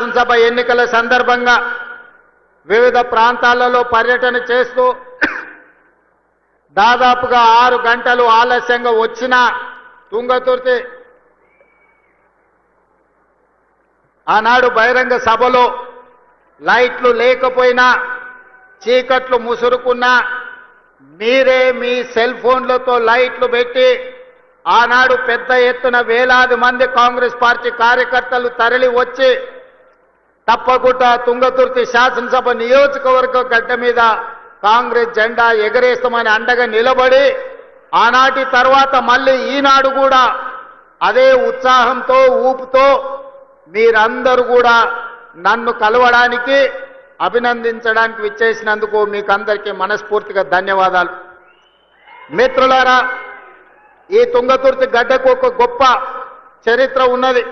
శాసనసభ ఎన్నికల సందర్భంగా వివిధ ప్రాంతాలలో పర్యటన చేస్తూ దాదాపుగా 6 గంటలు ఆలస్యంగా వచ్చిన తుంగతుర్తి ఆనాడు బహిరంగ సభలో లైట్లు లేకపోయినా చీకట్లు ముసురుకున్నా మీరే మీ సెల్ ఫోన్లతో లైట్లు పెట్టి ఆనాడు పెద్ద ఎత్తున వేలాది మంది కాంగ్రెస్ పార్టీ కార్యకర్తలు తరలి వచ్చి తప్పకుండా తుంగతుర్తి శాసనసభ నియోజకవర్గ గడ్డ మీద కాంగ్రెస్ జెండా ఎగరేస్తామని అండగా నిలబడి ఆనాటి తర్వాత మళ్ళీ ఈనాడు కూడా అదే ఉత్సాహంతో ఊపుతో మీరందరూ కూడా నన్ను కలవడానికి అభినందించడానికి విచ్చేసినందుకు మీకు అందరికీ మనస్ఫూర్తిగా ధన్యవాదాలు. మిత్రులారా, ఈ తుంగతుర్తి గడ్డకు ఒక గొప్ప చరిత్ర ఉన్నది.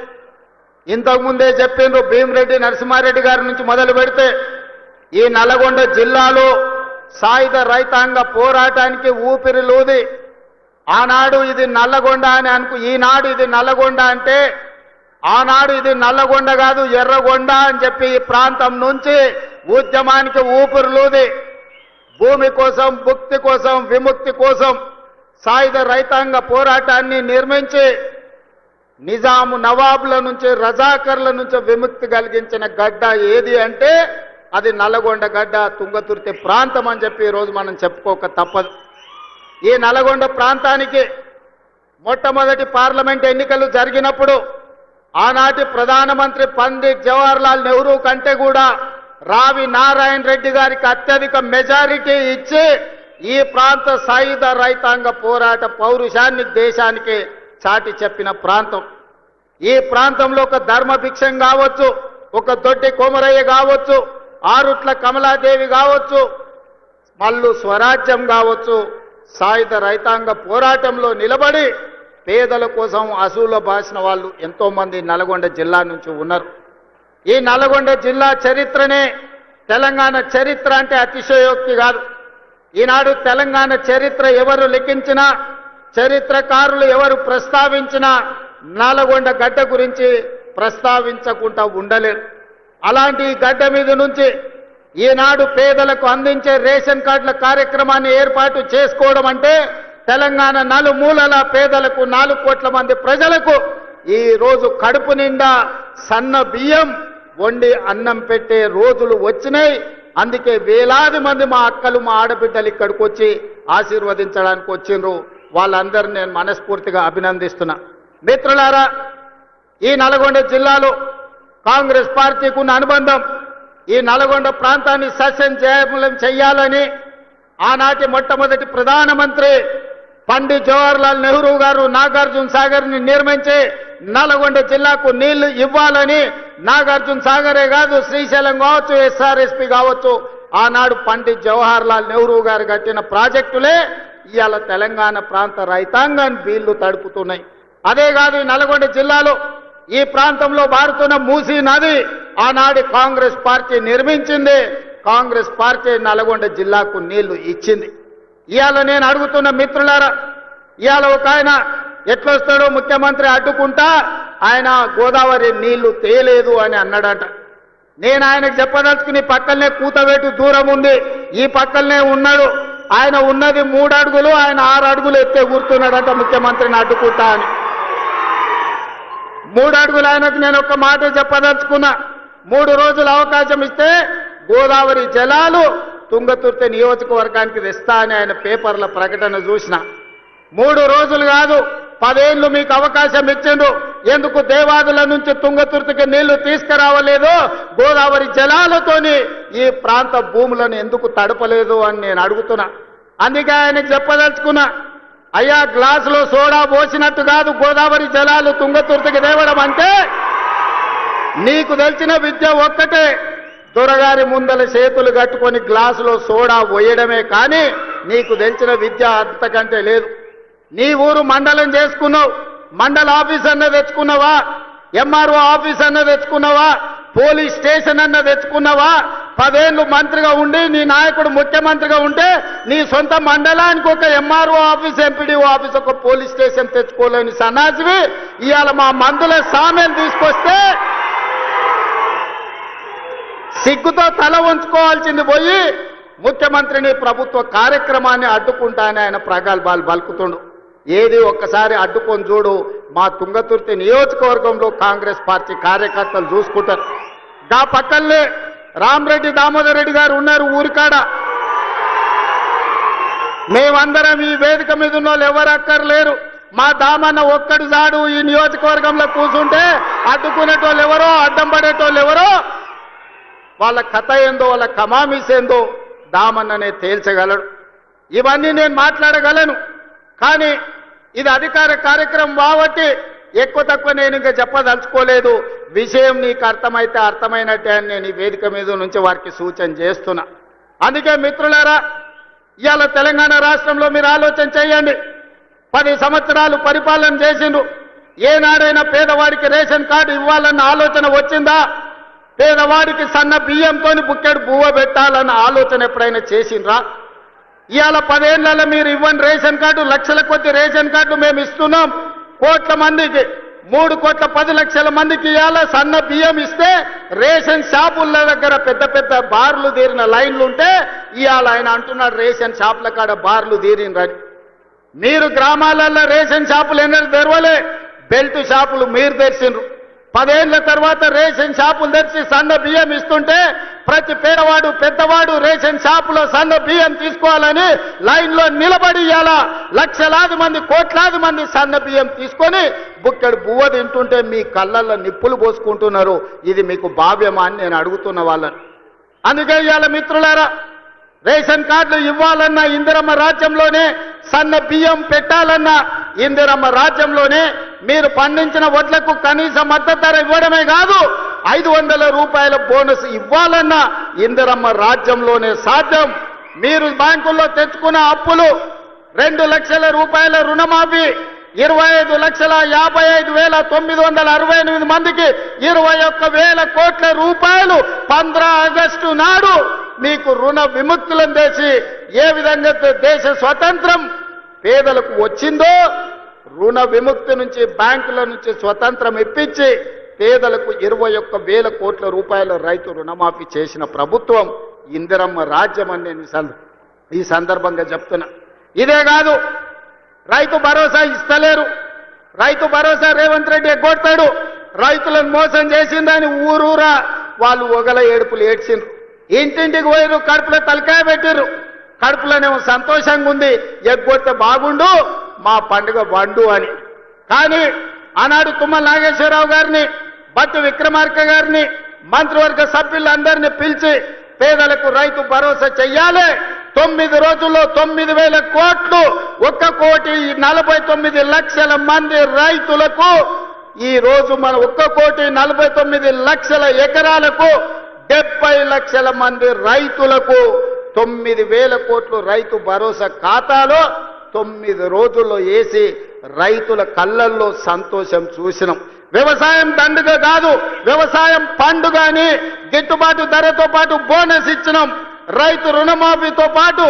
ఇంతకుముందే చెప్పిండ్రు, భీమిరెడ్డి నరసింహారెడ్డి గారి నుంచి మొదలు పెడితే ఈ నల్గొండ జిల్లాలో సాయుధ రైతాంగ పోరాటానికి ఊపిరిలూది ఆనాడు ఇది నల్లగొండ అని ఈనాడు ఇది నల్లగొండ అంటే ఆనాడు ఇది నల్లగొండ కాదు ఎర్రగొండ అని చెప్పి ఈ ప్రాంతం నుంచి ఉద్యమానికి ఊపిరిలూది భూమి కోసం, భుక్తి కోసం, విముక్తి కోసం సాయుధ రైతాంగ పోరాటాన్ని నిర్మించి నిజాము నవాబుల నుంచి, రజాకర్ల నుంచి విముక్తి కలిగించిన గడ్డ ఏది అంటే అది నల్లగొండ గడ్డ, తుంగతుర్తి ప్రాంతం అని చెప్పి ఈరోజు మనం చెప్పుకోక తప్పదు. ఈ నల్లగొండ ప్రాంతానికి మొట్టమొదటి పార్లమెంట్ ఎన్నికలు జరిగినప్పుడు ఆనాటి ప్రధానమంత్రి పండిట్ జవహర్లాల్ నెహ్రూ కంటే కూడా రావి నారాయణ రెడ్డి గారికి అత్యధిక మెజారిటీ ఇచ్చి ఈ ప్రాంత సాయుధ రైతాంగ పోరాట పౌరుషాన్ని దేశానికి చాటి చెప్పిన ప్రాంతం. ఈ ప్రాంతంలో ఒక ధర్మభిక్షం కావచ్చు, ఒక దొడ్డి కోమరయ్య కావచ్చు, ఆరుట్ల కమలాదేవి కావచ్చు, మల్లు స్వరాజ్యం కావచ్చు, సాయుధ రైతాంగ పోరాటంలో నిలబడి పేదల కోసం అసూల బాసిన వాళ్ళు ఎంతో మంది నల్గొండ జిల్లా నుంచి ఉన్నారు. ఈ నల్గొండ జిల్లా చరిత్రనే తెలంగాణ చరిత్ర అంటే అతిశయోక్తి కాదు. ఈనాడు తెలంగాణ చరిత్ర ఎవరు లిఖించినా, చరిత్రకారులు ఎవరు ప్రస్తావించినా నల్గొండ గడ్డ గురించి ప్రస్తావించకుండా ఉండలేరు. అలాంటి గడ్డ మీద నుంచి ఈనాడు పేదలకు అందించే రేషన్ కార్డుల కార్యక్రమాన్ని ఏర్పాటు చేసుకోవడం అంటే తెలంగాణ నలుమూలల పేదలకు 4 కోట్ల మంది ప్రజలకు ఈ రోజు కడుపు నిండా సన్న బియ్యం వండి అన్నం పెట్టే రోజులు వచ్చినాయి. అందుకే వేలాది మంది మా అక్కలు, మా ఆడబిడ్డలు ఇక్కడికి వచ్చి ఆశీర్వదించడానికి వచ్చిండ్రు. వాళ్ళందరినీ నేను మనస్ఫూర్తిగా అభినందిస్తున్నా. మిత్రులారా, ఈ నల్గొండ జిల్లాలో కాంగ్రెస్ పార్టీకి ఉన్న అనుబంధం, ఈ నల్గొండ ప్రాంతాన్ని సస్యశ్యామలం చేయాలని ఆనాటి మొట్టమొదటి ప్రధానమంత్రి పండిట్ జవహర్లాల్ నెహ్రూ గారు నాగార్జున సాగర్ని నిర్మించి నల్గొండ జిల్లాకు నీళ్లు ఇవ్వాలని, నాగార్జున సాగరే కాదు శ్రీశైలం కావచ్చు, ఎస్ఆర్ఎస్పి కావచ్చు, ఆనాడు పండిట్ జవహర్లాల్ నెహ్రూ గారు కట్టిన ప్రాజెక్టులే ఇవాళ తెలంగాణ ప్రాంత రైతాంగాన్ని వీళ్లు తడుపుతున్నాయి. అదే కాదు, ఈ నల్గొండ జిల్లాలో ఈ ప్రాంతంలో పారుతున్న మూసీ నది ఆనాడు కాంగ్రెస్ పార్టీ నిర్మించింది. కాంగ్రెస్ పార్టీ నల్గొండ జిల్లాకు నీళ్లు ఇచ్చింది. ఇవాళ నేను అడుగుతున్న మిత్రులారా, ఇవాళ ఒక ఆయన ఎట్లొస్తాడో ముఖ్యమంత్రి అడ్డుకుంటా ఆయన గోదావరి నీళ్లు తేలేదు అని అన్నాడట. నేను ఆయనకు చెప్పదలుచుకుని పక్కనే కూతవేటు దూరం ఉంది, ఈ పక్కనే ఉన్నాడు. ఆయన ఉన్నది 3 అడుగులు, ఆయన 6 అడుగులు ఎత్తే కూర్చున్నాడట ముఖ్యమంత్రిని అడ్డుకుంటా అని. 3 అడుగులు ఆయనకు నేను ఒక మాట చెప్పదలుచుకున్నా. 3 రోజులు అవకాశం ఇస్తే గోదావరి జలాలు తుంగతుర్తి నియోజకవర్గానికి తెస్తా అని ఆయన పేపర్ల ప్రకటన చూసిన. 3 రోజులు కాదు, 10 ఏళ్ళు మీకు అవకాశం ఇచ్చిండు. ఎందుకు దేవాదుల నుంచి తుంగతుర్తికి నీళ్లు తీసుకురావలేదు? గోదావరి జలాలతోని ఈ ప్రాంత భూములను ఎందుకు తడపలేదు అని నేను అడుగుతున్నా. అందుకే ఆయనకు చెప్పదలుచుకున్నా, అయ్యా గ్లాసులో సోడా పోసినట్టు కాదు గోదావరి జలాలు తుంగతుర్తికి తేవడం అంటే. నీకు తెలిసిన విద్య ఒక్కటే, దొరగారి ముందల చేతులు కట్టుకొని గ్లాసులో సోడా పోయడమే కానీ నీకు తెలిసిన విద్య అంతకంటే లేదు. నీ ఊరు మండలం చేసుకున్నావు, మండల ఆఫీస్ అన్న తెచ్చుకున్నావా? ఎంఆర్ఓ ఆఫీస్ అన్న తెచ్చుకున్నావా? పోలీస్ స్టేషన్ అన్న తెచ్చుకున్నావా? 10 ఏళ్ళు మంత్రిగా ఉండి నీ నాయకుడు ముఖ్యమంత్రిగా ఉంటే నీ సొంత మండలానికి ఒక ఎంఆర్ఓ ఆఫీస్, ఎంపీడీఓ ఆఫీస్, ఒక పోలీస్ స్టేషన్ తెచ్చుకోలేని సన్నాసివి ఇవాళ మా మందుల సామెలు తీసుకొస్తే సిగ్గుతో తల వంచుకోవాల్సింది పోయి ముఖ్యమంత్రిని ప్రభుత్వ కార్యక్రమాన్ని అడ్డుకుంటానని ఆయన ప్రగల్భాలు పలుకుతుండు. ఏది ఒక్కసారి అడ్డుకొని చూడు, మా తుంగతుర్తి నియోజకవర్గంలో కాంగ్రెస్ పార్టీ కార్యకర్తలు చూసుకుంటారు. గా పక్కనే రామరెడ్డి దామోదర్ రెడ్డి గారు ఉన్నారు ఊరికాడ. మేమందరం ఈ వేదిక మీద ఉన్న వాళ్ళు ఎవరు అక్కర్లేరు. మా దామన్న ఒక్కడు జాడు ఈ నియోజకవర్గంలో కూర్చుంటే అడ్డుకునేటోళ్ళు ఎవరో, అడ్డం పడేటోళ్ళు ఎవరో, వాళ్ళ కథ ఏందో, వాళ్ళ కమామిస్ ఏందో దామన్ననే తేల్చగలడు. ఇవన్నీ నేను మాట్లాడగలను, కానీ ఇది అధికార కార్యక్రమం కాబట్టి ఎక్కువ తక్కువ నేను ఇంకా చెప్పదలుచుకోలేదు. విషయం నీకు అర్థమైతే అర్థమైనట్టే అని నేను ఈ వేదిక మీద నుంచి వారికి సూచన చేస్తున్నా. అందుకే మిత్రులారా, ఇవాళ తెలంగాణ రాష్ట్రంలో మీరు ఆలోచన చేయండి. 10 సంవత్సరాలు పరిపాలన చేసిండ్రు. ఏనాడైనా పేదవాడికి రేషన్ కార్డు ఇవ్వాలన్న ఆలోచన వచ్చిందా? పేదవాడికి సన్న బియ్యంతో బుక్కెడు బువ్వ పెట్టాలన్న ఆలోచన ఎప్పుడైనా చేసిండ్రా? ఇవాళ 10 ఏళ్లలో మీరు ఇవ్వని రేషన్ కార్డు, లక్షల కొద్ది రేషన్ కార్డు మేము ఇస్తున్నాం. కోట్ల మందికి 3,10,00,000 మందికి ఇవాళ సన్న బియ్యం ఇస్తే రేషన్ షాపుల దగ్గర పెద్ద పెద్ద బార్లు తీరిన లైన్లు ఉంటే ఇవాళ ఆయన అంటున్నాడు రేషన్ షాపుల కాడ బార్లు తీరినరని. మీరు గ్రామాలలో రేషన్ షాపులు ఎన్నడూ తెరవలే, బెల్ట్ షాపులు మీరు తెరిచిండ్రు. 10 ఏళ్ల తర్వాత రేషన్ షాపులు తెరిచి సన్న బియ్యం ఇస్తుంటే ప్రతి పేదవాడు పెద్దవాడు రేషన్ షాపులో సన్న బియ్యం తీసుకోవాలని లైన్లో నిలబడి ఇవాళ లక్షలాది మంది కోట్లాది మంది సన్న బియ్యం తీసుకొని బుక్కెడు బువ్వ తింటుంటే మీ కళ్ళల్లో నిప్పులు పోసుకుంటున్నారు. ఇది మీకు భావ్యమా అని నేను అడుగుతున్న వాళ్ళని. అందుకే ఇవాళ మిత్రులారా, రేషన్ కార్డులు ఇవ్వాలన్నా ఇందిరమ్మ రాజ్యంలోనే, సన్న బియ్యం పెట్టాలన్నా ఇందిరమ్మ రాజ్యంలోనే, మీరు పండించిన వడ్లకు కనీస మద్దతు ధర ఇవ్వడమే కాదు 500 రూపాయల బోనస్ ఇవ్వాలన్నా ఇందిరమ్మ రాజ్యంలోనే సాధ్యం. మీరు బ్యాంకుల్లో తెచ్చుకున్న అప్పులు 2 లక్షల రూపాయల రుణమాఫీ, 25,55,968 మందికి 21,000 కోట్ల రూపాయలు 15 ఆగస్టు నాడు మీకు రుణ విముక్తులను చేసి ఏ విధంగా దేశ స్వతంత్రం పేదలకు వచ్చిందో, రుణ విముక్తి నుంచి బ్యాంకుల నుంచి స్వతంత్రం ఇప్పించి పేదలకు 21,000 కోట్ల రూపాయల రైతు రుణమాఫీ చేసిన ప్రభుత్వం ఇందిరమ్మ రాజ్యం అని నేను ఈ సందర్భంగా చెప్తున్నా. ఇదే కాదు, రైతు భరోసా ఇస్తలేరు. రైతు భరోసా రేవంత్ రెడ్డి ఎగ్గొడతాడు. రైతులను మోసం చేసిందని ఊరూరా వాళ్ళు ఒగల ఏడుపులు ఏడ్చిండ్రు. ఇంటింటికి పోయిరు, కడుపులో తలకాయ పెట్టిర్రు. కడుపులోనేమో సంతోషంగా ఉంది, ఎగ్గొడితే బాగుండు మా పండుగ వండు అని. కానీ ఆనాడు తుమ్మల నాగేశ్వరరావు గారిని, బట్టి విక్రమార్క గారిని, మంత్రివర్గ సభ్యులందరినీ పిలిచి పేదలకు రైతు భరోసా చెయ్యాలి, 9 రోజుల్లో 9,000 కోట్లు, 1,49,00,000 మంది రైతులకు, ఈ రోజు మన 1,49,00,000 ఎకరాలకు 70 లక్షల మంది రైతులకు 9,000 కోట్లు రైతు భరోసా ఖాతాలో 9 రోజుల్లో వేసి రైతుల కళ్ళల్లో సంతోషం చూసినాం. వ్యవసాయం దండుగ కాదు, వ్యవసాయం పండుగ అని గిట్టుబాటు ధరతో పాటు బోనస్ ఇచ్చినాం. రైతు రుణమాఫీతో పాటు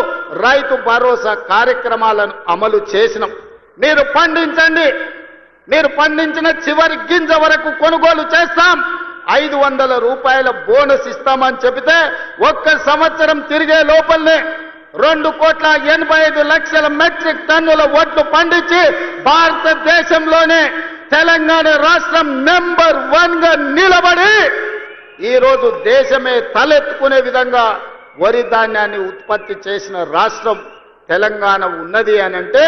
రైతు భరోసా కార్యక్రమాలను అమలు చేసినాం. మీరు పండించండి, మీరు పండించిన చివరి గింజ వరకు కొనుగోలు చేస్తాం, 500 రూపాయల బోనస్ ఇస్తామని చెబితే 1 సంవత్సరం తిరిగే లోపలనే 2,85,00,000 మెట్రిక్ టన్నుల వడ్లు పండించి భారతదేశంలోనే తెలంగాణ రాష్ట్రం నెంబర్ 1 గా నిలబడి ఈరోజు దేశమే తలెత్తుకునే విధంగా వరి ధాన్యాన్ని ఉత్పత్తి చేసిన రాష్ట్రం తెలంగాణ ఉన్నది అని అంటే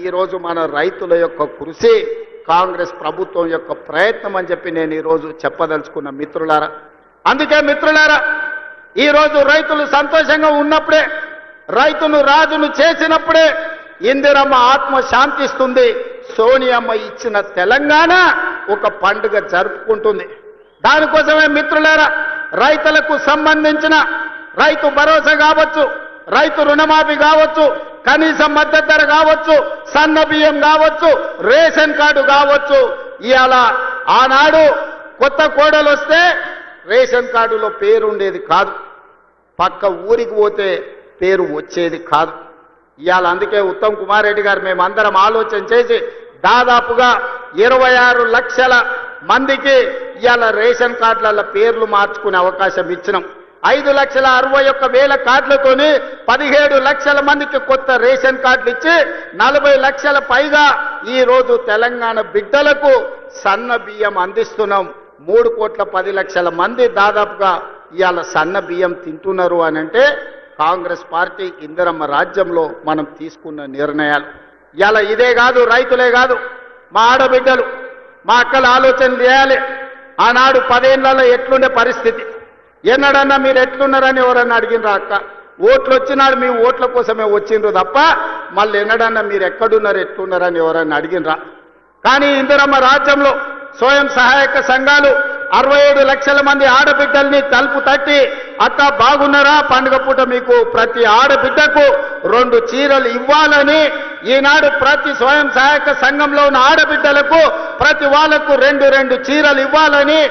ఈరోజు మన రైతుల యొక్క కృషి, కాంగ్రెస్ ప్రభుత్వం యొక్క ప్రయత్నం అని చెప్పి నేను ఈరోజు చెప్పదలుచుకున్న మిత్రులారా. అందుకే మిత్రులారా, ఈరోజు రైతులు సంతోషంగా ఉన్నప్పుడే, రైతును రాజును చేసినప్పుడే ఇందిరమ్మ ఆత్మ శాంతిస్తుంది. సోనియమ్మ ఇచ్చిన తెలంగాణ ఒక పండుగ జరుపుకుంటుంది. దానికోసమే మిత్రులారా, రైతులకు సంబంధించిన రైతు భరోసా కావచ్చు, రైతు రుణమాఫీ కావచ్చు, కనీస మద్దతు ధర కావచ్చు, సన్న బియ్యం కావచ్చు, రేషన్ కార్డు కావచ్చు. ఇవాళ ఆనాడు కొత్త కోడలు వస్తే రేషన్ కార్డులో పేరు ఉండేది కాదు, పక్క ఊరికి పోతే పేరు వచ్చేది కాదు. ఇవాళ అందుకే ఉత్తమ్ కుమార్ రెడ్డి గారు మేమందరం ఆలోచన చేసి దాదాపుగా 26 లక్షల మందికి ఇవాళ రేషన్ కార్డుల పేర్లు మార్చుకునే అవకాశం ఇచ్చినాం. 5,61,000 కార్డులతోని 17 లక్షల మందికి కొత్త రేషన్ కార్డులు ఇచ్చి 40 లక్షల పైగా ఈ రోజు తెలంగాణ బిడ్డలకు సన్న బియ్యం అందిస్తున్నాం. 3,10,00,000 మంది దాదాపుగా ఇవాళ సన్న బియ్యం తింటున్నారు అని అంటే కాంగ్రెస్ పార్టీ ఇందిరమ్మ రాజ్యంలో మనం తీసుకున్న నిర్ణయాలు. ఇవాళ ఇదే కాదు, రైతులే కాదు, మా ఆడబిడ్డలు మా అక్కలు ఆలోచన చేయాలి. ఆనాడు 10 ఏళ్లలో ఎట్లుండే పరిస్థితి, ఎన్నడన్నా మీరు ఎట్లున్నారని ఎవరన్నా అడిగినరా అక్క? ఓట్లు వచ్చినాడు మీ ఓట్ల కోసమే వచ్చిండ్రు తప్ప మళ్ళీ ఎన్నడన్నా మీరు ఎక్కడున్నారు ఎట్లున్నారని ఎవరన్నా అడిగినరా? కానీ ఇందిరమ్మ రాజ్యంలో స్వయం సహాయక సంఘాలు 67 లక్షల మంది ఆడబిడ్డల్ని తలుపు తట్టి అక్క బాగున్నారా, పండుగ పూట మీకు ప్రతి ఆడబిడ్డకు 2 చీరలు ఇవ్వాలని ఈనాడు ప్రతి స్వయం సహాయక సంఘంలో ఉన్న ఆడబిడ్డలకు ప్రతి వాళ్లకు 2 చీరలు ఇవ్వాలని,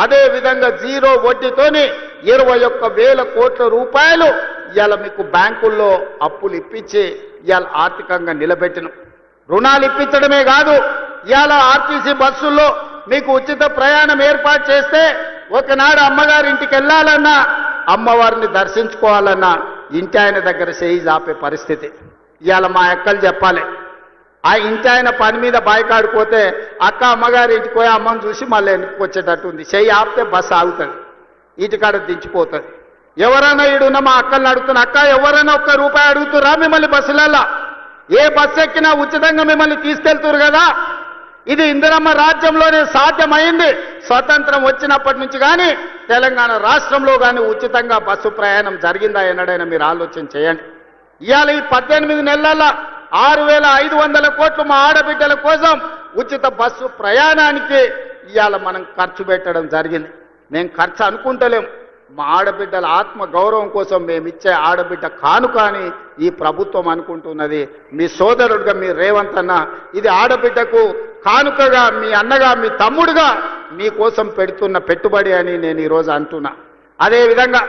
అదే విధంగా 0 వడ్డీతోని 21,000 కోట్ల రూపాయలు ఇవాళ మీకు బ్యాంకుల్లో అప్పులు ఇప్పించి ఇవాళ ఆర్థికంగా నిలబెట్టిన రుణాలు ఇప్పించడమే కాదు, ఇవాళ ఆర్టీసీ బస్సుల్లో మీకు ఉచిత ప్రయాణం ఏర్పాటు చేస్తే ఒకనాడు అమ్మగారి ఇంటికి వెళ్ళాలన్నా అమ్మవారిని దర్శించుకోవాలన్నా ఇంటి ఆయన దగ్గర చేయి ఆపే పరిస్థితి. ఇవాళ మా అక్కలు చెప్పాలి, ఆ ఇంటి ఆయన పని మీద బాయికాడిపోతే అక్క అమ్మగారి ఇంటికి పోయి అమ్మని చూసి మళ్ళీ వెనక్కి వచ్చేటట్టు ఉంది. చెయ్యి ఆపితే బస్సు ఆగుతుంది, ఇంటికాడ దించిపోతుంది. ఎవరైనా ఈడున్న మా అక్కల్ని అడుగుతున్నా, అక్క ఎవరైనా ₹1 అడుగుతురా మిమ్మల్ని బస్సులలో? ఏ బస్సు ఎక్కినా ఉచితంగా మిమ్మల్ని తీసుకెళ్తురు కదా. ఇది ఇందిరమ్మ రాజ్యంలోనే సాధ్యమైంది. స్వతంత్రం వచ్చినప్పటి నుంచి కానీ తెలంగాణ రాష్ట్రంలో కానీ ఉచితంగా బస్సు ప్రయాణం జరిగిందా ఎన్నడైనా మీరు ఆలోచన చేయండి. ఇవాళ ఈ 18 నెలల 6,500 కోట్లు మా ఆడబిడ్డల కోసం ఉచిత బస్సు ప్రయాణానికి ఇవాళ మనం ఖర్చు పెట్టడం జరిగింది. మేము ఖర్చు అనుకుంటలేం, మా ఆడబిడ్డల ఆత్మ గౌరవం కోసం మేమిచ్చే ఆడబిడ్డ కానుక అని ఈ ప్రభుత్వం అనుకుంటున్నది. మీ సోదరుడుగా మీ రేవంత్ అన్న ఇది ఆడబిడ్డకు కానుకగా, మీ అన్నగా మీ తమ్ముడుగా మీకోసం పెడుతున్న పెట్టుబడి అని నేను ఈరోజు అంటున్నా. అదేవిధంగా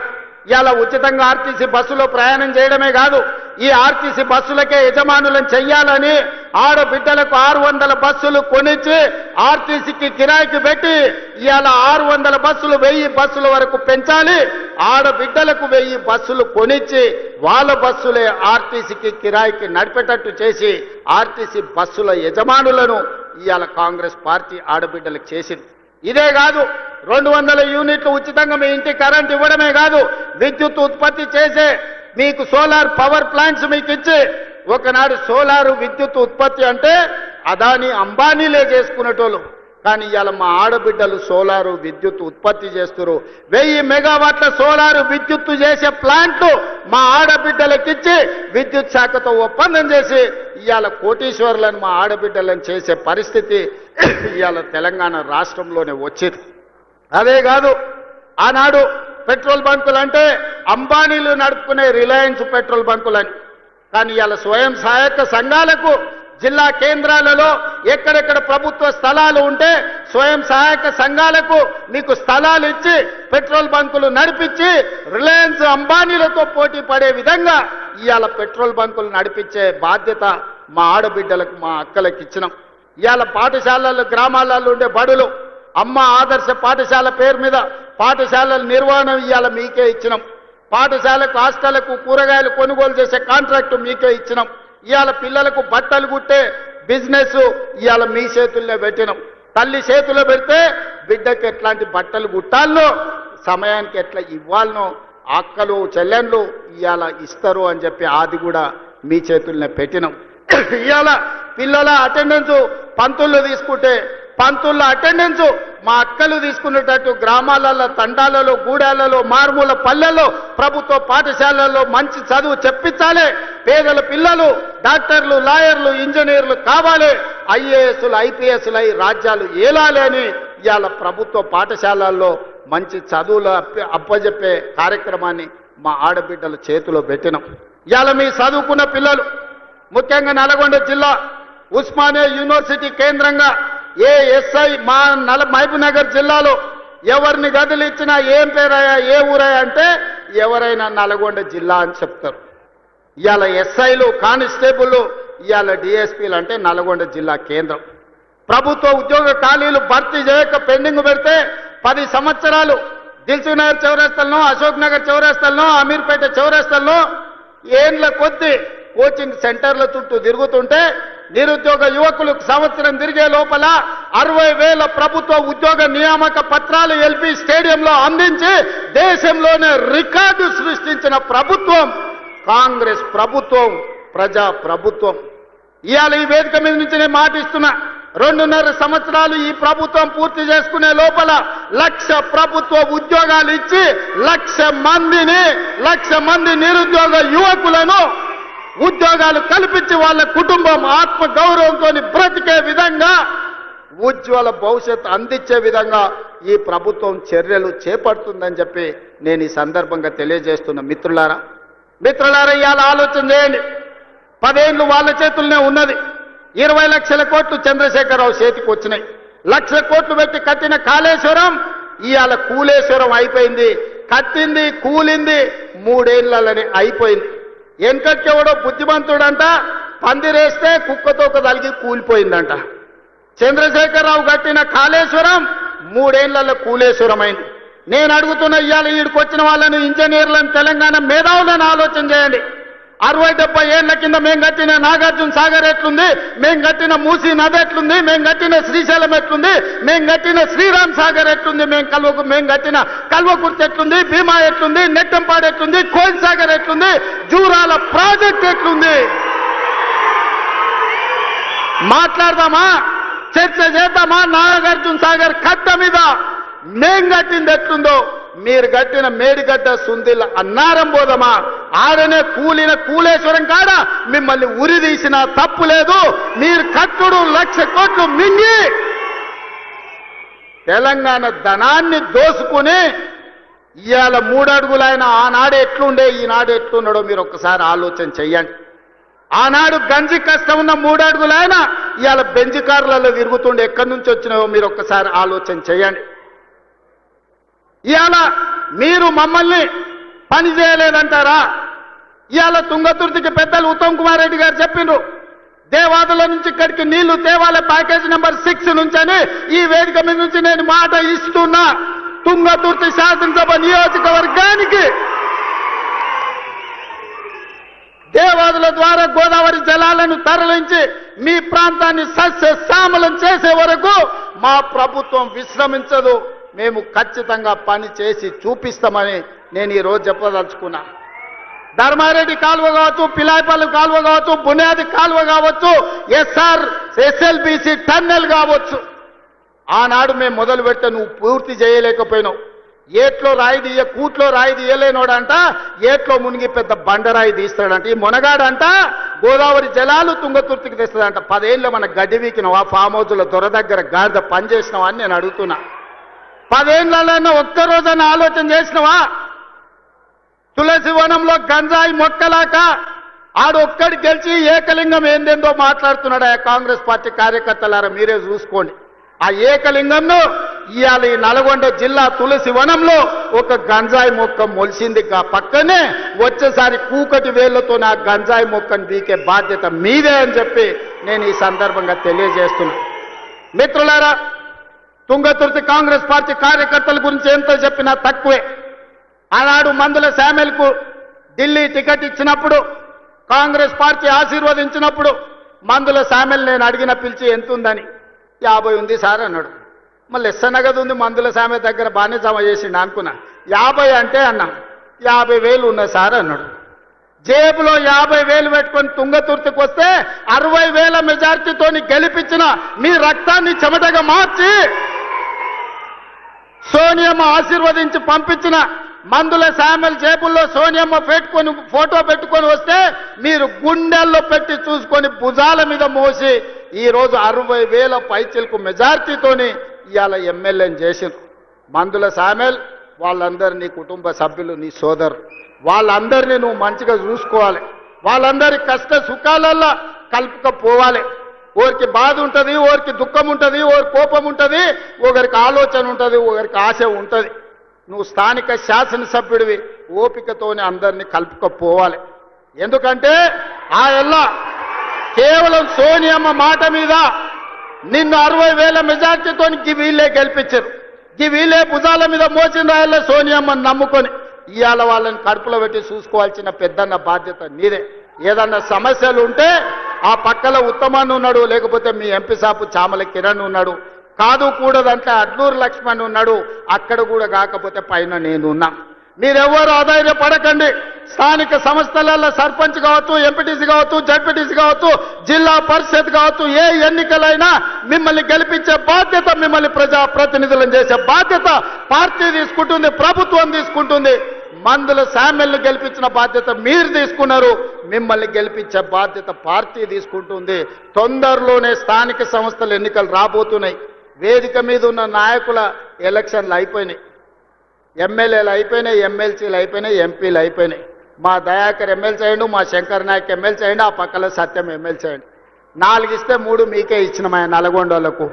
ఇవాళ ఉచితంగా ఆర్టీసీ బస్సులో ప్రయాణం చేయడమే కాదు, ఈ ఆర్టీసీ బస్సులకే యజమానులను చెయ్యాలని ఆడబిడ్డలకు 600 బస్సులు కొనిచ్చి ఆర్టీసీకి కిరాయికి పెట్టి ఇవాళ 600 బస్సులు 1000 బస్సుల వరకు పెంచాలి. ఆడబిడ్డలకు 1000 బస్సులు కొనిచ్చి వాళ్ళ బస్సులే ఆర్టీసీకి కిరాయికి నడిపేటట్టు చేసి ఆర్టీసీ బస్సుల యజమానులను ఇవాళ కాంగ్రెస్ పార్టీ ఆడబిడ్డలకు చేసింది. ఇదే కాదు, 200 యూనిట్లు ఉచితంగా మీ ఇంటికి కరెంట్ ఇవ్వడమే కాదు, విద్యుత్ ఉత్పత్తి చేసే మీకు సోలార్ పవర్ ప్లాంట్స్ మీకు ఇచ్చి, ఒకనాడు సోలారు విద్యుత్ ఉత్పత్తి అంటే అదాని అంబానీలే చేసుకునేటోళ్ళు. కానీ ఇవాళ మా ఆడబిడ్డలు సోలారు విద్యుత్ ఉత్పత్తి చేస్తున్నారు. 1000 మెగావాట్ల సోలారు విద్యుత్తు చేసే ప్లాంట్లు మా ఆడబిడ్డలకిచ్చి విద్యుత్ శాఖతో ఒప్పందం చేసి ఇవాళ కోటీశ్వరులను మా ఆడబిడ్డలను చేసే పరిస్థితి ఇవాళ తెలంగాణ రాష్ట్రంలోనే వచ్చింది. అదే కాదు, ఆనాడు పెట్రోల్ బంకులు అంటే అంబానీలు నడుపుకునే రిలయన్స్ పెట్రోల్ బంకులని, కానీ ఇవాళ స్వయం సహాయక సంఘాలకు జిల్లా కేంద్రాలలో ఎక్కడెక్కడ ప్రభుత్వ స్థలాలు ఉంటే స్వయం సహాయక సంఘాలకు మీకు స్థలాలు ఇచ్చి పెట్రోల్ బంకులు నడిపించి రిలయన్స్ అంబానీలతో పోటీ పడే విధంగా ఇవాళ పెట్రోల్ బంకులు నడిపించే బాధ్యత మా ఆడబిడ్డలకు మా అక్కలకు ఇచ్చినాం. ఇవాళ పాఠశాలలు గ్రామాలలో ఉండే బడులు అమ్మ ఆదర్శ పాఠశాల పేరు మీద పాఠశాలల నిర్వహణ ఇవాళ మీకే ఇచ్చినాం. పాఠశాలకు హాస్టళ్లకు కూరగాయలు కొనుగోలు చేసే కాంట్రాక్టు మీకే ఇచ్చినాం. ఇవాళ పిల్లలకు బట్టలు కుట్టే బిజినెస్ ఇవాళ మీ చేతుల్లో పెట్టినాం. తల్లి చేతుల్లో పెడితే బిడ్డకి ఎట్లాంటి బట్టలు కుట్టాలనో సమయానికి ఎట్లా ఇవ్వాలనో అక్కలు చెల్లెళ్ళు ఇవాళ ఇస్తారు అని చెప్పి అది కూడా మీ చేతుల్నే పెట్టినాం. ఇవాళ పిల్లల అటెండెన్స్ పంతులు తీసుకుంటే పంతుల అటెండెన్స్ మా అక్కలు తీసుకునేటట్టు గ్రామాలలో తండాలలో గూడాలలో మారుమూల పల్లెల్లో ప్రభుత్వ పాఠశాలల్లో మంచి చదువు చెప్పించాలి. పేదల పిల్లలు డాక్టర్లు లాయర్లు ఇంజనీర్లు కావాలి, ఐఏఎస్లు ఐపీఎస్లు అయి రాజ్యాలు ఏలాలి అని ఇవాళ ప్రభుత్వ పాఠశాలల్లో మంచి చదువులు అప్పజెప్పే కార్యక్రమాన్ని మా ఆడబిడ్డల చేతిలో పెట్టినాం. ఇవాళ మీ చదువుకున్న పిల్లలు ముఖ్యంగా నల్గొండ జిల్లా ఉస్మానియా యూనివర్సిటీ కేంద్రంగా ఏ ఎస్ఐ మా మహబూబ్ నగర్ జిల్లాలో ఎవరిని గదులు ఇచ్చినా ఏం పేరయ్యా ఏ ఊరయ్యా అంటే ఎవరైనా నల్గొండ జిల్లా అని చెప్తారు. ఇవాళ ఎస్ఐలు కానిస్టేబుల్ ఇవాళ డిఎస్పీలు అంటే నల్గొండ జిల్లా కేంద్రం. ప్రభుత్వ ఉద్యోగ ఖాళీలు భర్తీ చేయక పెండింగ్ పెడితే 10 సంవత్సరాలు దిల్సుఖ్ నగర్ చౌరస్తాలను, అశోక్ నగర్ చౌరస్తాలను, అమీర్పేట చౌరస్తాలను ఏండ్ల కొద్ది కోచింగ్ సెంటర్ల చుట్టూ తిరుగుతుంటే నిరుద్యోగ యువకులకు సంవత్సరం తిరిగే లోపల 60,000 ప్రభుత్వ ఉద్యోగ నియామక పత్రాలు ఎల్పీ స్టేడియంలో అందించి దేశంలోనే రికార్డు సృష్టించిన ప్రభుత్వం కాంగ్రెస్ ప్రభుత్వం, ప్రజా ప్రభుత్వం. ఇవాళ ఈ వేదిక మీద నుంచి నేను మాటిస్తున్నా, 2.5 సంవత్సరాలు ఈ ప్రభుత్వం పూర్తి చేసుకునే లోపల 1,00,000 ప్రభుత్వ ఉద్యోగాలు ఇచ్చి 1,00,000 మంది నిరుద్యోగ యువకులను ఉద్యోగాలు కల్పించి వాళ్ళ కుటుంబం ఆత్మ గౌరవంతో బ్రతికే విధంగా ఉజ్వల భవిష్యత్తు అందించే విధంగా ఈ ప్రభుత్వం చర్యలు చేపడుతుందని చెప్పి నేను ఈ సందర్భంగా తెలియజేస్తున్న మిత్రులారా ఇవాళ ఆలోచన చేయండి. 10 ఏళ్ళు వాళ్ళ చేతుల్లోనే ఉన్నది. 20 లక్షల కోట్లు చంద్రశేఖరరావు చేతికి వచ్చినాయి. 1,00,000 కోట్లు పెట్టి కట్టిన కాళేశ్వరం ఇవాళ కూలేశ్వరం అయిపోయింది. కట్టింది కూలింది 3 ఏళ్లలోనే అయిపోయింది. వెనకట్కెవడో బుద్ధిమంతుడంట పందిరేస్తే కుక్కతోక తలిగి కూలిపోయిందంట. చంద్రశేఖరరావు కట్టిన కాళేశ్వరం 3 ఏళ్లలో కూలేశ్వరం అయింది. నేను అడుగుతున్న ఇవాళ ఈడికి వచ్చిన వాళ్ళని, ఇంజనీర్లను, తెలంగాణ మేధావులను ఆలోచన చేయండి. 60-70 ఏళ్ల కింద మేము కట్టిన నాగార్జున సాగర్ ఎట్లుంది, మేము కట్టిన మూసీ నది ఎట్లుంది, మేము కట్టిన శ్రీశైలం ఎట్లుంది, మేము కట్టిన శ్రీరామ్ సాగర్ ఎట్లుంది, మేము కట్టిన కల్వకుర్తి ఎట్లుంది, భీమా ఎట్లుంది, నెట్టంపాడు ఎట్లుంది, కోయిల్ సాగర్ ఎట్లుంది, జూరాల ప్రాజెక్ట్ ఎట్లుంది. మాట్లాడదామా, చర్చ చేద్దామా? నాగార్జున సాగర్ కట్ట మీద మేం కట్టింది ఎట్లుందో మీరు కట్టిన మేడిగడ్డ సుందిల అన్నారం పోదమా? ఆడనే కూలిన కూలేశ్వరం కాడ మిమ్మల్ని ఉరి తీసిన తప్పు లేదు. మీరు కట్టుడు 1,00,000 కోట్లు మింగి తెలంగాణ ధనాన్ని దోసుకుని ఇవాళ 3 అడుగులైన ఆనాడు ఎట్లుండే ఈనాడు ఎట్లున్నాడో మీరు ఒక్కసారి ఆలోచన చెయ్యండి. ఆనాడు గంజి కష్టం ఉన్న 3 అడుగులైన ఇవాళ బెంజ్ కార్లలో తిరుగుతుండే ఎక్కడి నుంచి వచ్చినాయో మీరు ఒక్కసారి ఆలోచన చేయండి. ఇవాళ మీరు మమ్మల్ని పని చేయలేదంటారా? ఇవాళ తుంగతుర్తికి పెద్దలు ఉత్తమ్ కుమార్ రెడ్డి గారు చెప్పిండ్రు, దేవాదుల నుంచి ఇక్కడికి నీళ్లు తేవాలే ప్యాకేజ్ నెంబర్ 6 నుంచి అని ఈ వేదిక మీద నుంచి నేను మాట ఇస్తున్నా. తుంగతుర్తి శాసనసభ నియోజకవర్గానికి దేవాదుల ద్వారా గోదావరి జలాలను తరలించి మీ ప్రాంతాన్ని సస్యశ్యామలం చేసే వరకు మా ప్రభుత్వం విశ్రమించదు. మేము ఖచ్చితంగా పని చేసి చూపిస్తామని నేను ఈరోజు చెప్పదలుచుకున్నా. ధర్మారెడ్డి కాలువ కావచ్చు, పిలాయపల్లి కాలువ కావచ్చు, బునియాది కాలువ కావచ్చు, ఎస్ఎల్బిసి టన్నెల్ కావచ్చు, ఆనాడు మేము మొదలు పెడితే నువ్వు పూర్తి చేయలేకపోయినావు. ఏట్లో రాయి తీయ కూట్లో రాయి తీయలేనోడంట ఏట్లో మునిగి పెద్ద బండరాయి తీస్తాడంట. ఈ మునగాడంట గోదావరి జలాలు తుంగతుర్తికి తెస్తాడంట. 10 ఏళ్ళు మన గడ్డి వీకినవా? ఫామ్ హౌస్ల దొర దగ్గర గాడిద పని చేసినావా అని నేను అడుగుతున్నా. 10 ఏళ్ళలో ఒక్కరోజైనా ఆలోచన చేసినవా? తులసి వనంలో గంజాయి మొక్కలాక ఆడొక్కడి గెలిచి ఏకలింగం ఏందేందో మాట్లాడుతున్నాడు. ఆ కాంగ్రెస్ పార్టీ కార్యకర్తలారా మీరే చూసుకోండి. ఆ ఏకలింగంను ఇవాళ ఈ నల్గొండ జిల్లా తులసి వనంలో ఒక గంజాయి మొక్క మొలిసింది. పక్కనే వచ్చేసారి కూకటి వేళ్లతో నా గంజాయి మొక్కను బీకే బాధ్యత మీదే అని చెప్పి నేను ఈ సందర్భంగా తెలియజేస్తున్నా. మిత్రులారా, తుంగతుర్తి కాంగ్రెస్ పార్టీ కార్యకర్తల గురించి ఎంత చెప్పినా తక్కువే. ఆనాడు మందుల శామెల్కు ఢిల్లీ టికెట్ ఇచ్చినప్పుడు, కాంగ్రెస్ పార్టీ ఆశీర్వదించినప్పుడు మందుల శామెల్ నేను అడిగిన పిలిచి ఎంత ఉందని 50 ఉంది సార్ అన్నాడు. మళ్ళీ ఎస్సనగదు ఉంది మందుల శామె దగ్గర బాగానే జమ చేసిండు అనుకున్నా. 50 అంటే అన్నా 50,000 ఉన్నాయి సార్ అన్నాడు. జేబులో 50,000 పెట్టుకొని తుంగతుర్తికి వస్తే 60,000 మెజార్టీతోని గెలిపించిన మీ రక్తాన్ని చెమటగా మార్చి సోనియమ్మ ఆశీర్వదించి పంపించిన మందుల శామెల్ జేబుల్లో సోనియమ్మ పెట్టుకొని ఫోటో పెట్టుకొని వస్తే మీరు గుండెల్లో పెట్టి చూసుకొని భుజాల మీద మోసి ఈరోజు 60,000 పైచిలకు మెజార్టీతోని ఇవాళ ఎమ్మెల్యేని చేసింది. మందుల శామెల్ వాళ్ళందరినీ కుటుంబ సభ్యులు, నీ సోదరు, వాళ్ళందరినీ నువ్వు మంచిగా చూసుకోవాలి. వాళ్ళందరి కష్ట సుఖాలల్లో కలుపుకపోవాలి. ఓరికి బాధ ఉంటుంది, ఓరికి దుఃఖం ఉంటుంది, ఓరి కోపం ఉంటుంది, ఒకరికి ఆలోచన ఉంటుంది, ఒకరికి ఆశ ఉంటుంది. నువ్వు స్థానిక శాసనసభ్యుడివి, ఓపికతోనే అందరినీ కలుపుకపోవాలి. ఎందుకంటే ఆ ఎల్లా కేవలం సోనియమ్మ మాట మీద నిన్ను 60,000 మెజార్టీతో వీళ్ళే గెలిపించారు. ఈ వీళ్ళే భుజాల మీద మోసిన రాయల్లో సోనియమ్మని నమ్ముకొని ఇవాళ వాళ్ళని కడుపులో పెట్టి చూసుకోవాల్సిన పెద్దన్న బాధ్యత నీదే. ఏదన్నా సమస్యలు ఉంటే ఆ పక్కల ఉత్తమాన్ని ఉన్నాడు, లేకపోతే మీ ఎంపీ సాపు చామల కిరణ్ ఉన్నాడు, కాదు కూడదంటే అడ్లూరు లక్ష్మణ్ ఉన్నాడు, అక్కడ కూడా కాకపోతే పైన నేనున్నా. మీరెవరు ఆధైర్యపడకండి. స్థానిక సంస్థలలో సర్పంచ్ కావచ్చు, ఎంపీటీసీ కావచ్చు, జడ్పీటీసీ కావచ్చు, జిల్లా పరిషత్ కావచ్చు, ఏ ఎన్నికలైనా మిమ్మల్ని గెలిపించే బాధ్యత, మిమ్మల్ని ప్రజా ప్రతినిధులను చేసే బాధ్యత పార్టీ తీసుకుంటుంది, ప్రభుత్వం తీసుకుంటుంది. మందుల శామ్యల్ని గెలిపించిన బాధ్యత మీరు తీసుకున్నారు, మిమ్మల్ని గెలిపించే బాధ్యత పార్టీ తీసుకుంటుంది. తొందరలోనే స్థానిక సంస్థల ఎన్నికలు రాబోతున్నాయి. వేదిక మీద ఉన్న నాయకుల ఎలక్షన్లు అయిపోయినాయి, ఎమ్మెల్యేలు అయిపోయినాయి, ఎమ్మెల్సీలు అయిపోయినాయి, ఎంపీలు అయిపోయినాయి. మా దయాకర్ ఎమ్మెల్సీ అయ్యండు, మా శంకర్ నాయక్ ఎమ్మెల్సీ అయ్యండు, ఆ పక్కల సత్యం ఎమ్మెల్సీ అయ్యండు. 4 ఇస్తే 3 మీకే ఇచ్చినమా నల్గొండలకు.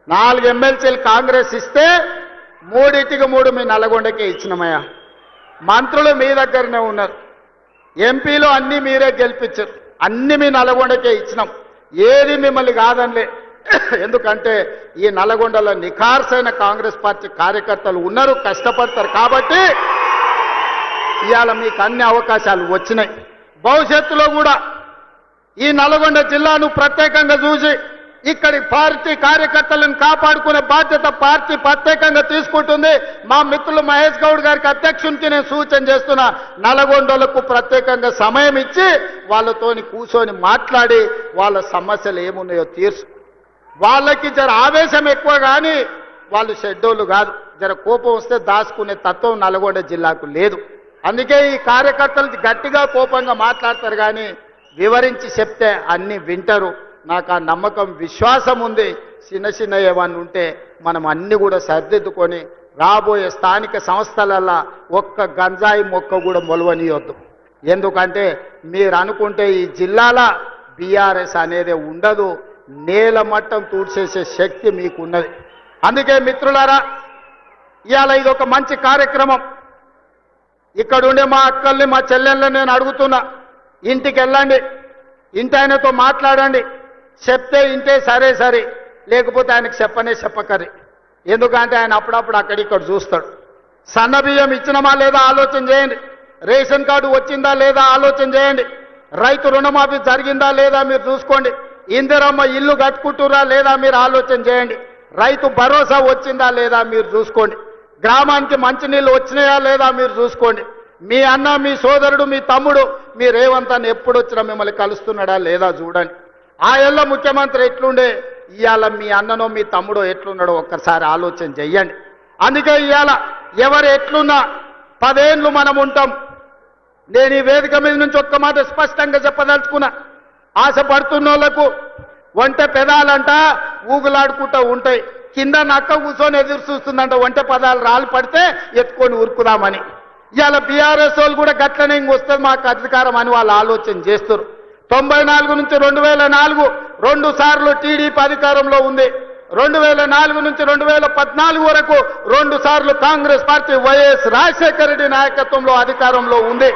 4 ఎమ్మెల్సీలు కాంగ్రెస్ ఇస్తే 3 మీ నల్గొండకే ఇచ్చినమయ్యా. మంత్రులు మీ దగ్గరనే ఉన్నారు, ఎంపీలు అన్నీ మీరే గెలిపించారు, అన్ని మీ నల్గొండకే ఇచ్చినాం. ఏది మిమ్మల్ని కాదనిలే. ఎందుకంటే ఈ నల్గొండలో నిఖార్సైన కాంగ్రెస్ పార్టీ కార్యకర్తలు ఉన్నారు, కష్టపడతారు. కాబట్టి ఇవాళ మీకు అన్ని అవకాశాలు వచ్చినాయి. భవిష్యత్తులో కూడా ఈ నల్గొండ జిల్లాను ప్రత్యేకంగా చూసి ఇక్కడి పార్టీ కార్యకర్తలను కాపాడుకునే బాధ్యత పార్టీ ప్రత్యేకంగా తీసుకుంటుంది. మా మిత్రులు మహేష్ గౌడ్ గారికి అధ్యక్షునికి నేను సూచన చేస్తున్నా, నల్గొండలకు ప్రత్యేకంగా సమయం ఇచ్చి వాళ్ళతోని కూర్చొని మాట్లాడి వాళ్ళ సమస్యలు ఏమున్నాయో తీర్చు. వాళ్ళకి జర ఆవేశం ఎక్కువ, కానీ వాళ్ళు షెడ్యూల్ కాదు. జర కోపం వస్తే దాచుకునే తత్వం నల్గొండ జిల్లాకు లేదు. అందుకే ఈ కార్యకర్తలు గట్టిగా కోపంగా మాట్లాడతారు, కానీ వివరించి చెప్తే అన్ని వింటారు. నాకు ఆ నమ్మకం, విశ్వాసం ఉంది. చిన్న ఏమన్నా ఉంటే మనం అన్ని కూడా సర్దిద్దుకొని రాబోయే స్థానిక సంస్థలల్లో ఒక్క గంజాయి మొక్క కూడా మొలవనియొద్దు. ఎందుకంటే మీరు అనుకుంటే ఈ జిల్లాల బీఆర్ఎస్ అనేది ఉండదు, నేల మట్టం తూడ్చేసే శక్తి మీకున్నది. అందుకే మిత్రులారా, ఇవాళ ఇది ఒక మంచి కార్యక్రమం. ఇక్కడ ఉండే మా అక్కల్ని, మా చెల్లెళ్ళని నేను అడుగుతున్నా, ఇంటికి వెళ్ళండి, ఇంటి ఆయనతో మాట్లాడండి. చెప్తే ఇంటే సరే సరే, లేకపోతే ఆయనకు చెప్పకరి. ఎందుకంటే ఆయన అప్పుడప్పుడు అక్కడిక్కడ చూస్తాడు. సన్నబియ్యం ఇచ్చినమా లేదా ఆలోచన చేయండి. రేషన్ కార్డు వచ్చిందా లేదా ఆలోచన చేయండి. రైతు రుణమాఫీ జరిగిందా లేదా మీరు చూసుకోండి. ఇందిరమ్మ ఇల్లు కట్టుకుంటురా లేదా మీరు ఆలోచన చేయండి. రైతు భరోసా వచ్చిందా లేదా మీరు చూసుకోండి. గ్రామానికి మంచినీళ్ళు వచ్చినాయా లేదా మీరు చూసుకోండి. మీ అన్న, మీ సోదరుడు, మీ తమ్ముడు, మీ రేవంత్ అన్న ఎప్పుడు వచ్చినా మిమ్మల్ని కలుస్తున్నాడా లేదా చూడండి. ఆ ఏళ్ళ ముఖ్యమంత్రి ఎట్లుండే, ఇవాళ మీ అన్ననో మీ తమ్ముడో ఎట్లున్నాడో ఒక్కసారి ఆలోచన చెయ్యండి. అందుకే ఇవాళ ఎవరు ఎట్లున్నా 10 ఏళ్ళు మనం ఉంటాం. నేను ఈ వేదిక మీద నుంచి ఒక్క మాట స్పష్టంగా చెప్పదలుచుకున్నా, ఆశపడుతున్న వాళ్ళకు ఒంటె పెదాలంట ఊగులాడుకుంటూ ఉంటాయి, కింద నక్క కూర్చొని ఎదురు చూస్తుందంట ఒంటె పదాలు రాళ్ళు పడితే ఎత్తుకొని ఉరుకుదామని. ఇవాళ బీఆర్ఎస్ వాళ్ళు కూడా గట్లనే ఇంకొస్తుంది మాకు అధికారం అని వాళ్ళు ఆలోచన చేస్తారు. 94 నుంచి 2004 2 సార్లు టీడీపీ అధికారంలో ఉంది. 2004 నుంచి 2014 వరకు 2 సార్లు కాంగ్రెస్ పార్టీ వైఎస్ రాజశేఖర రెడ్డి నాయకత్వంలో అధికారంలో ఉంది.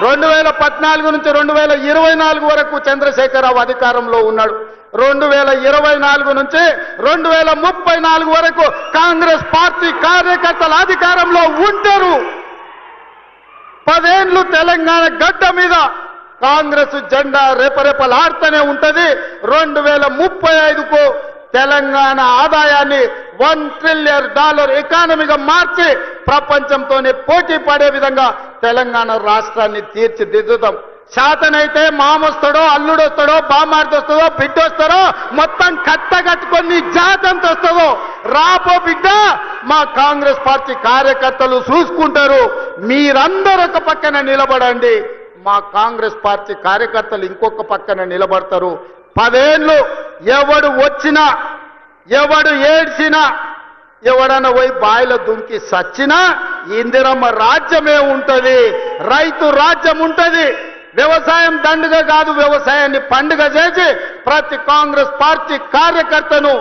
2014 నుంచి 2024 వరకు చంద్రశేఖరరావు అధికారంలో ఉన్నాడు. 2024 నుంచి 2034 వరకు కాంగ్రెస్ పార్టీ కార్యకర్తల అధికారంలో ఉంటారు. 10 ఏళ్ళు తెలంగాణ గడ్డ మీద కాంగ్రెస్ జెండా రేపరేపలాడుతూనే ఉంటది. 2035కు తెలంగాణ ఆదాయాన్ని $1 ట్రిలియన్ ఎకానమీగా మార్చి ప్రపంచంతోనే పోటీ పడే విధంగా తెలంగాణ రాష్ట్రాన్ని తీర్చిదిద్దుతాం. శాతనైతే మామొస్తాడో, అల్లుడొస్తాడో, బామార్దొస్తాడో, బిడ్డొస్తాడో, మొత్తం కట్టగట్టుకొని జాతంతో వస్తుందో రాపో బిడ్డ మా కాంగ్రెస్ పార్టీ కార్యకర్తలు చూసుకుంటారు. మీరందరూ ఒక పక్కన నిలబడండి, మా కాంగ్రెస్ పార్టీ కార్యకర్తలు ఇంకొక పక్కన నిలబడతారు. 10 ఏళ్ళు ఎవడు వచ్చినా, ఎవడు ఏడ్చినా, ఎవడన్నా పోయి బాయిలో దుంకి సచ్చినా ఇందిరమ్మ రాజ్యమే ఉంటది, రైతు రాజ్యం ఉంటది. వ్యవసాయం దండుగ కాదు, వ్యవసాయాన్ని పండుగ చేసి ప్రతి కాంగ్రెస్ పార్టీ కార్యకర్తను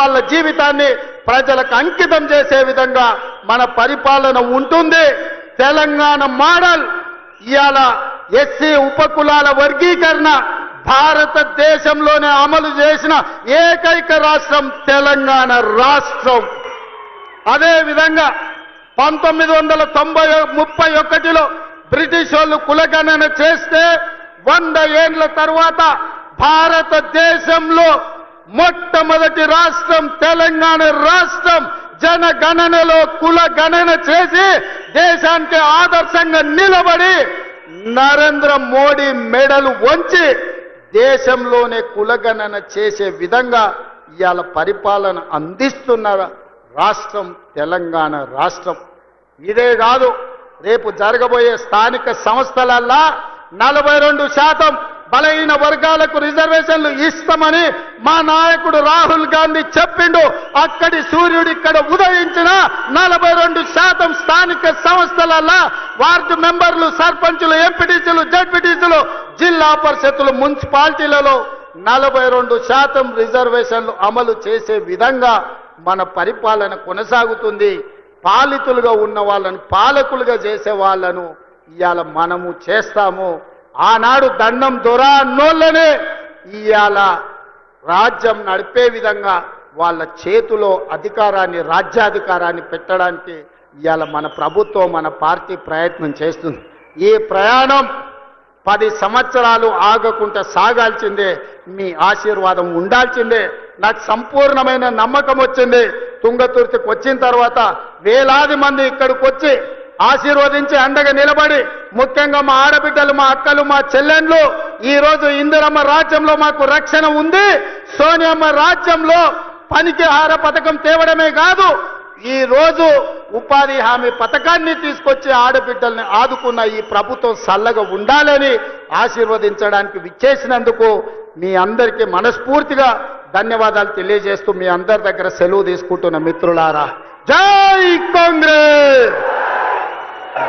వాళ్ళ జీవితాన్ని ప్రజలకు అంకితం చేసే విధంగా మన పరిపాలన ఉంటుంది. తెలంగాణ మోడల్ ఇవాళ ఎస్సీ ఉపకులాల వర్గీకరణ భారతదేశంలోనే అమలు చేసిన ఏకైక రాష్ట్రం తెలంగాణ రాష్ట్రం. అదే విధంగా 1931లో బ్రిటిష్ వాళ్ళు కులగణన చేస్తే 100 ఏండ్ల తర్వాత భారతదేశంలో మొట్టమొదటి రాష్ట్రం తెలంగాణ రాష్ట్రం జనగణనలో కులగణన చేసి దేశానికి ఆదర్శంగా నిలబడి నరేంద్ర మోడీ మెడలు వంచి దేశంలోనే కులగణన చేసే విధంగా ఇవాళ పరిపాలన అందిస్తున్న రాష్ట్రం తెలంగాణ రాష్ట్రం. ఇదే కాదు, రేపు జరగబోయే స్థానిక సంస్థలల్లా 42% బలహీన వర్గాలకు రిజర్వేషన్లు ఇస్తామని మా నాయకుడు రాహుల్ గాంధీ చెప్పిండు. అక్కడి సూర్యుడు ఇక్కడ ఉదయించిన 42% స్థానిక సంస్థలల్లా వార్డు మెంబర్లు, సర్పంచులు, ఎంపీటీసీలు, జడ్పీటీసీలు, జిల్లా పరిషత్తులు, మున్సిపాలిటీలలో 42% రిజర్వేషన్లు అమలు చేసే విధంగా మన పరిపాలన కొనసాగుతుంది. పాలితులుగా ఉన్న వాళ్ళని పాలకులుగా చేసే వాళ్ళను ఇవాళ మనము చేస్తాము. ఆనాడు దండం దొర అన్నోళ్ళనే ఇవాళ రాజ్యం నడిపే విధంగా వాళ్ళ చేతిలో అధికారాన్ని, రాజ్యాధికారాన్ని పెట్టడానికి ఇవాళ మన ప్రభుత్వం, మన పార్టీ ప్రయత్నం చేస్తుంది. ఈ ప్రయాణం 10 సంవత్సరాలు ఆగకుండా సాగాల్సిందే. మీ ఆశీర్వాదం ఉండాల్సిందే. నాకు సంపూర్ణమైన నమ్మకం వచ్చింది. తుంగతుర్తికి వచ్చిన తర్వాత వేలాది మంది ఇక్కడికి వచ్చి ఆశీర్వదించి అండగా నిలబడి, ముఖ్యంగా మా ఆడబిడ్డలు, మా అక్కలు, మా చెల్లెండ్లు ఈరోజు ఇందిరమ్మ రాజ్యంలో మాకు రక్షణ ఉంది, సోనియమ్మ రాజ్యంలో పనికి ఆహార పథకం తేవడమే కాదు, ఈ రోజు ఉపాధి హామీ పథకాన్ని తీసుకొచ్చి ఆడబిడ్డల్ని ఆదుకున్న ఈ ప్రభుత్వం చల్లగా ఉండాలని ఆశీర్వదించడానికి విచ్చేసినందుకు మీ అందరికీ మనస్ఫూర్తిగా ధన్యవాదాలు తెలియజేస్తూ మీ అందరి దగ్గర సెలవు తీసుకుంటున్న మిత్రులారా, జై కాంగ్రెస్.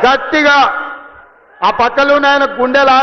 గట్టిగా ఆ పక్కలోనే ఆయన గుండెలా